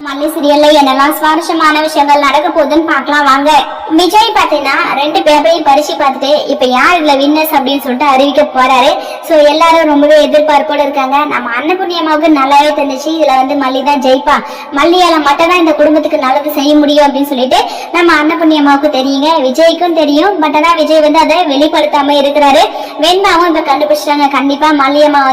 மல்லி சீரியல்ல என்னெல்லாம் சுவாரஸ்யமான விஷயங்கள் நடக்க போகுதுன்னு பார்க்கலாம் வாங்க. விஜய் பாத்தீங்கன்னா 2 பேப்பரையும் பரிசு பார்த்துட்டு இப்ப யார் இதுல வின்னர்ஸ் அப்படின்னு சொல்லிட்டு அறிவிக்க போறாரு. சோ எல்லாரும் ரொம்பவே எதிர்பார்ப்போட இருக்காங்க. நம்ம அன்னபுண்ணியமாவுக்கு நல்லாவே தெரிஞ்சிச்சு இதுல மல்லி தான் ஜெயிப்பா, மல்லியால மட்டும் தான் இந்த குடும்பத்துக்கு நல்லது செய்ய முடியும் அப்படின்னு சொல்லிட்டு நம்ம அன்னபுண்ணியமாவுக்கு தெரியுங்க, விஜய்க்கும் தெரியும். பட் ஆனா விஜய் அதை வெளிப்படுத்தாம இருக்கிறாரு. வெண்பாவும் இப்ப கண்டுபிடிச்சிட்டாங்க. கண்டிப்பா மல்லியம்மா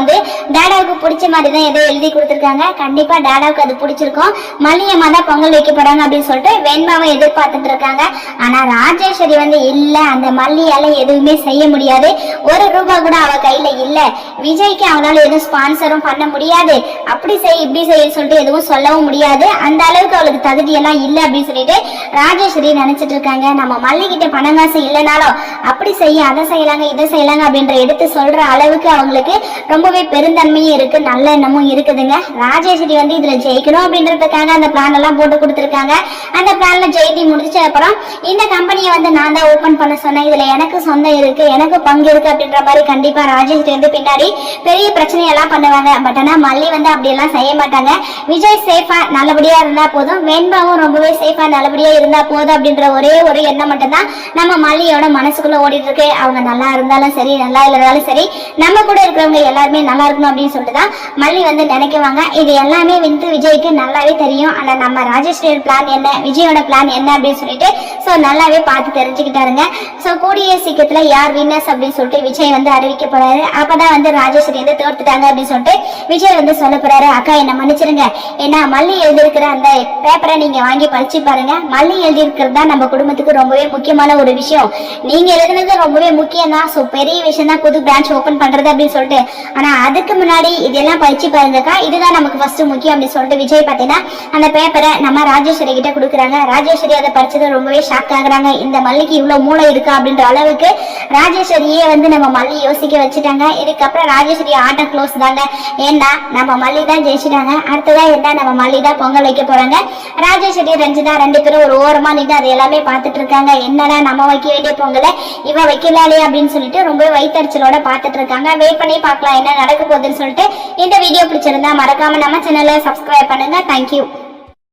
டேடாவுக்கு பிடிச்ச மாதிரி தான் ஏதோ எழுதி கொடுத்துருக்காங்க. கண்டிப்பா டேடாவுக்கு அது பிடிச்சிருக்கும். மல்லியம்மா தான் பொங்கல் வைக்க போறாங்க அப்படின்னு சொல்லிட்டு வெண்பாவை எதிர்பார்த்துட்டு இருக்காங்க. ஆனா ராஜேஸ்வரி இல்ல, அந்த மல்லியால எதுவுமே செய்ய முடியாது, 1 ரூபாய் கூட அவ கையில இல்ல, விஜய்க்கு அவனால எதுவும் ஸ்பான்சரும் பண்ண முடியாது, அப்படி செய் இப்படி செய்ய சொல்லிட்டு எதுவும் சொல்லவும் முடியாது, அந்த அளவுக்கு அவளுக்கு தகுதி எல்லாம் இல்ல அப்படின்னு சொல்லிட்டு ராஜேஸ்வரி நினைச்சிட்டு இருக்காங்க. நம்ம மல்லி கிட்ட பணம் காசு இல்லைனாலும் அப்படி செய்ய அதை செய்யலாங்க இதை செய்யலாங்க அப்படின்ற எடுத்து சொல்ற அளவுக்கு அவங்களுக்கு ரொம்பவே பெருந்தன்மையும் இருக்கு, நல்ல எண்ணமும் இருக்குதுங்க. ராஜேஸ்வரி இதுல ஜெயிக்கணும் அப்படின்றதுக்காக அந்த பிளான் எல்லாம் போட்டு கொடுத்துருக்காங்க. அந்த பிளான்ல ஜெயிட்டி முடிச்ச அப்புறம் இந்த கம்பெனியை நான் தான் ஓபன் பண்ண சொன்னேன், இதுல எனக்கு சொந்தம் இருக்கு, எனக்கு பங்கு இருக்கு அப்படின்ற மாதிரி கண்டிப்பா ராஜேஸ்வரி பின்னாடி பெரிய பிரச்சனை எல்லாம் பண்ணுவாங்க. பட் ஆனா மல்லி அப்படி எல்லாம் செய்ய மாட்டாங்க. விஜய் சேஃபா நல்லபடியா இருந்தா போதும், வெண்பாவும் ரொம்பவே சேஃபா நல்லபடியா இருந்தா போதும் அப்படின்ற ஒரே ஒரு எண்ணம் மட்டும் தான் நம்ம மல்லியோட மனசுக்குள்ள ஓடிட்டு இருக்கு. அவங்க நல்லா இருந்தாலும் சரி நல்லா இல்லைனாலும் சரி நம்ம கூட இருக்கிறவங்க எல்லாருமே நல்லா இருக்கணும் அப்படின்னு சொல்லிட்டு தான் மல்லி நினைக்குவாங்க. இது எல்லாமே விஜய்க்கு நல்லாவே தெரியும். ஆனா நம்ம ராஜேஸ்வரி பிளான் என்ன, விஜயோட பிளான் என்ன அப்படின்னு சொல்லிட்டு சோ நல்லாவே பார்த்து தெரிஞ்சுக்கிட்டாருங்க. சோ கூடிய சீக்கிரத்துல யார் வின்னர்ஸ் அப்படின்னு சொல்லிட்டு விஜய் அறிவிக்க போறாரு. அப்பதான் ராஜேஸ்வரி தோர்த்துட்டாங்க அப்படின்னு சொல்லிட்டு விஜய் சொல்ல போறாரு. அக்கா என்ன மன்னிச்சிருங்க, ஏன்னா மல்லி எழுதியிருக்கிற அந்த பேப்பரை நீங்க வாங்கி படிச்சு பாருங்க. மல்லி எழுதியிருக்கிறது தான் நம்ம குடும்பத்துக்கு ரொம்பவே முக்கியமான ஒரு விஷயம். நீங்க எழுதுனது ரொம்பவே முக்கியம் தான், சோ பெரிய விஷயம் தான் புது பிரான்ச் ஓபன் பண்றது அப்படின்னு சொல்லிட்டு. ஆனா அதுக்கு முன்னாடி இதெல்லாம் படிச்சு பாருங்கக்கா, இதுதான் நமக்கு ஃபர்ஸ்ட் முக்கியம் அப்படின்னு சொல்லிட்டு விஜய் பாத்தீங்கன்னா அந்த பேப்பரை நம்ம ராஜேஸ்வரி கிட்ட கொடுக்குறாங்க. ராஜேஸ்வரி அதை படிச்சது ரொம்பவே ஷாக் ஆகுறாங்க. இந்த மல்லிக்கு இவ்வளவு மூளை இருக்கா அப்படின்ற அளவுக்கு ராஜேஸ்வரியே நம்ம மல்லி யோசிக்க வச்சுட்டாங்க. இதுக்கப்புறம் ராஜேஸ்வரி ஆட்டம் க்ளோஸ் தாங்க. ஏன்னா நம்ம மல்லி தான் ஜெயிச்சிட்டாங்க. அடுத்ததான் என்ன, நம்ம மல்லி தான் பொங்கல் வைக்க போறாங்க. ராஜேஸ்வரி ரஞ்சிதா 2 பேரும் ஒரு ஓரமா நின்று அதை எல்லாமே பார்த்துட்டு இருக்காங்க. என்னடா நம்ம வைக்க வேண்டிய பொங்கலை இவ வைக்கலாலே அப்படின்னு சொல்லிட்டு ரொம்ப வயிற்றுச்சலோட பார்த்துட்டு இருக்காங்க. வெயிட் பண்ணி பார்க்கலாம் என்ன நடக்க போகுதுன்னு சொல்லிட்டு. இந்த வீடியோ பிடிச்சிருந்தா மறக்காம நம்ம சேனலை சப்ஸ்கிரைப் பண்ணுங்க. தேங்க்யூ.